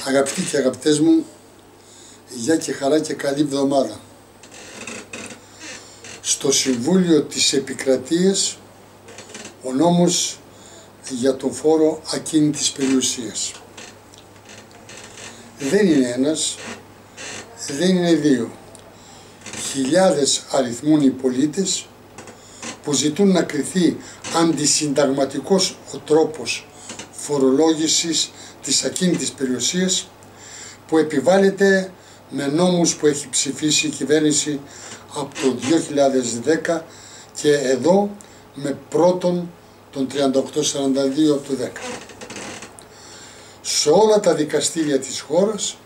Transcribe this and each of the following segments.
Αγαπητοί και αγαπητές μου, γεια και χαρά και καλή εβδομάδα. Στο Συμβούλιο της Επικρατείας ο νόμος για τον φόρο ακίνητης περιουσίας. Δεν είναι ένας, δεν είναι δύο. Χιλιάδες αριθμούν οι πολίτες που ζητούν να κριθεί αντισυνταγματικός ο τρόπος φορολόγησης της ακίνητης περιουσίας που επιβάλλεται με νόμους που έχει ψηφίσει η κυβέρνηση από το 2010 και εδώ με πρώτον τον 3842 από το 10. Σε όλα τα δικαστήρια της χώρας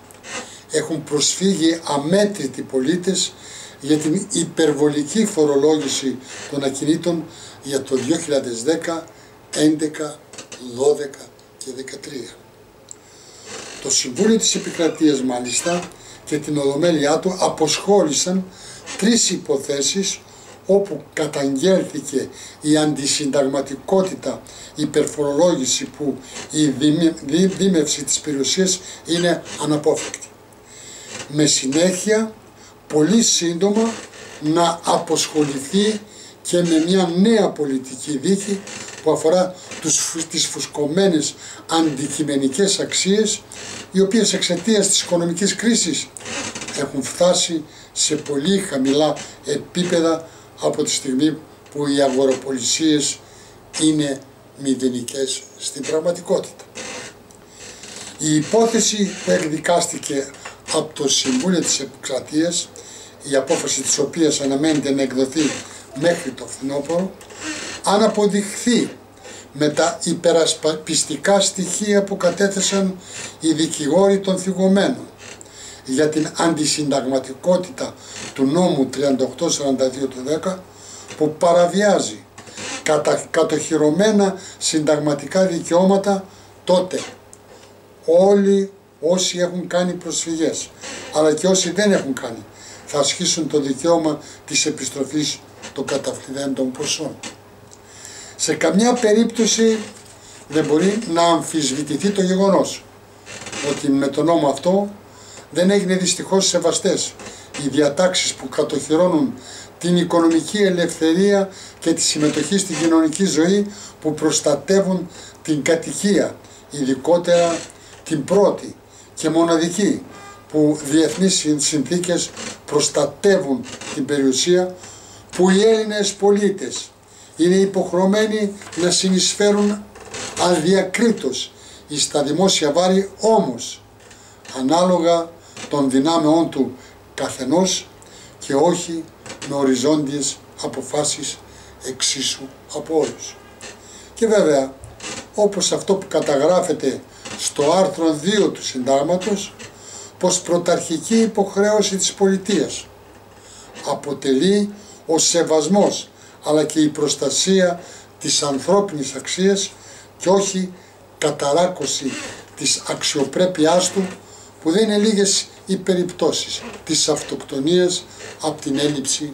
έχουν προσφύγει αμέτρητοι πολίτες για την υπερβολική φορολόγηση των ακινήτων για το 2010, 11, 12 και 13. Το Συμβούλιο της Επικρατείας μάλιστα και την Ολομέλειά του αποσχόλησαν 3 υποθέσεις όπου καταγγέλθηκε η αντισυνταγματικότητα υπερφορολόγηση που η δίμευση της περιουσίας είναι αναπόφευκτη. Με συνέχεια πολύ σύντομα να αποσχοληθεί και με μια νέα πολιτική δίκη που αφορά τις φουσκωμένες αντικειμενικές αξίες οι οποίες εξαιτίας της οικονομικής κρίσης έχουν φτάσει σε πολύ χαμηλά επίπεδα από τη στιγμή που οι αγοροπολισίες είναι μηδενικές στην πραγματικότητα. Η υπόθεση που εκδικάστηκε από το Συμβούλιο της Επικρατείας, η απόφαση της οποίας αναμένεται να εκδοθεί μέχρι το φθινόπωρο, αν αποδειχθεί με τα υπερασπιστικά στοιχεία που κατέθεσαν οι δικηγόροι των θυγωμένων για την αντισυνταγματικότητα του νόμου 3842 του 10 που παραβιάζει κατοχυρωμένα συνταγματικά δικαιώματα, τότε όλοι όσοι έχουν κάνει προσφυγές αλλά και όσοι δεν έχουν κάνει θα ασχίσουν το δικαίωμα της επιστροφής των καταβληθέντων ποσών. Σε καμιά περίπτωση δεν μπορεί να αμφισβητηθεί το γεγονός ότι με τον νόμο αυτό δεν έγινε δυστυχώς σεβαστές οι διατάξεις που κατοχυρώνουν την οικονομική ελευθερία και τη συμμετοχή στην κοινωνική ζωή, που προστατεύουν την κατοικία, ειδικότερα την πρώτη και μοναδική, που διεθνείς συνθήκες προστατεύουν την περιουσία, που οι Έλληνες πολίτες είναι υποχρεωμένοι να συνεισφέρουν αδιακρίτως στα δημόσια βάρη, όμως ανάλογα των δυνάμεών του καθενός και όχι με οριζόντιες αποφάσεις εξίσου από όλους. Και βέβαια, όπως αυτό που καταγράφεται στο άρθρο 2 του Συντάγματος, πως πρωταρχική υποχρέωση της πολιτείας αποτελεί ο σεβασμός αλλά και η προστασία της ανθρώπινης αξίας και όχι καταράκωση της αξιοπρέπειάς του, που δεν είναι λίγες οι περιπτώσεις της αυτοκτονίας από την έλλειψη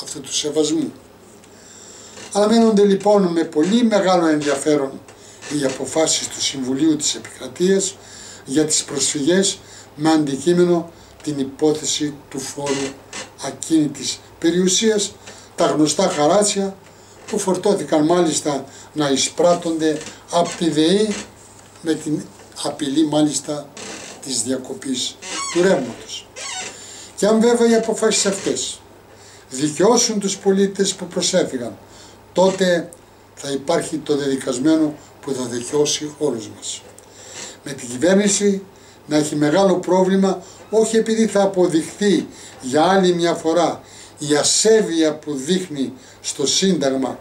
αυτού του σεβασμού. Αναμένονται λοιπόν με πολύ μεγάλο ενδιαφέρον οι αποφάσεις του Συμβουλίου της Επικρατείας για τις προσφυγές με αντικείμενο την υπόθεση του φόρου ακίνητης περιουσίας, τα γνωστά χαράτσια που φορτώθηκαν μάλιστα να εισπράττονται από τη ΔΕΗ με την απειλή μάλιστα της διακοπής του ρεύματος. Και αν βέβαια οι αποφάσεις αυτές δικαιώσουν τους πολίτες που προσέφυγαν, τότε θα υπάρχει το δεδικασμένο που θα δικαιώσει όλους μας. Με την κυβέρνηση να έχει μεγάλο πρόβλημα, όχι επειδή θα αποδειχθεί για άλλη μια φορά η ασέβεια που δείχνει στο Σύνταγμα,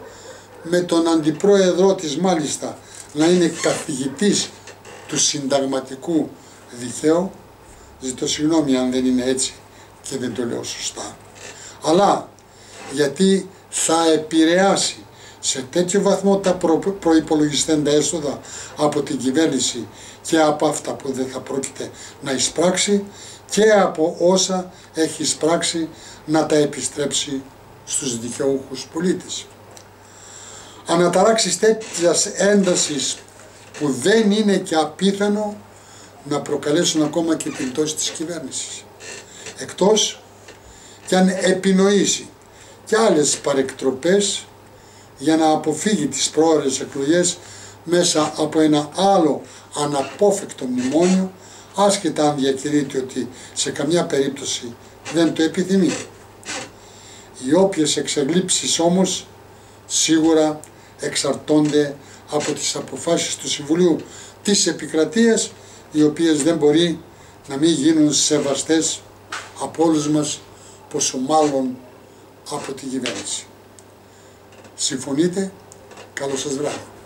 με τον αντιπρόεδρό της μάλιστα να είναι καθηγητής του συνταγματικού δικαίου, ζητώ συγγνώμη αν δεν είναι έτσι και δεν το λέω σωστά, αλλά γιατί θα επηρεάσει σε τέτοιο βαθμό τα προϋπολογιστέντα έσοδα από την κυβέρνηση και από αυτά που δεν θα πρόκειται να εισπράξει και από όσα έχει εισπράξει να τα επιστρέψει στους δικαιούχους πολίτες. Αναταράξεις τέτοιας έντασης που δεν είναι και απίθανο να προκαλέσουν ακόμα και την πτώση της κυβέρνησης. Εκτός κι αν επινοήσει και άλλες παρεκτροπές για να αποφύγει τις πρόορες εκλογές μέσα από ένα άλλο αναπόφευκτο μνημόνιο, άσχετα αν διακηρύττει ότι σε καμιά περίπτωση δεν το επιθυμεί. Οι όποιες εξελίξεις όμως σίγουρα εξαρτώνται από τις αποφάσεις του Συμβουλίου της Επικρατείας, οι οποίες δεν μπορεί να μην γίνουν σεβαστές από όλους μας, πόσο μάλλον από την κυβέρνηση. Συμφωνείτε? Καλό σας βράδυ.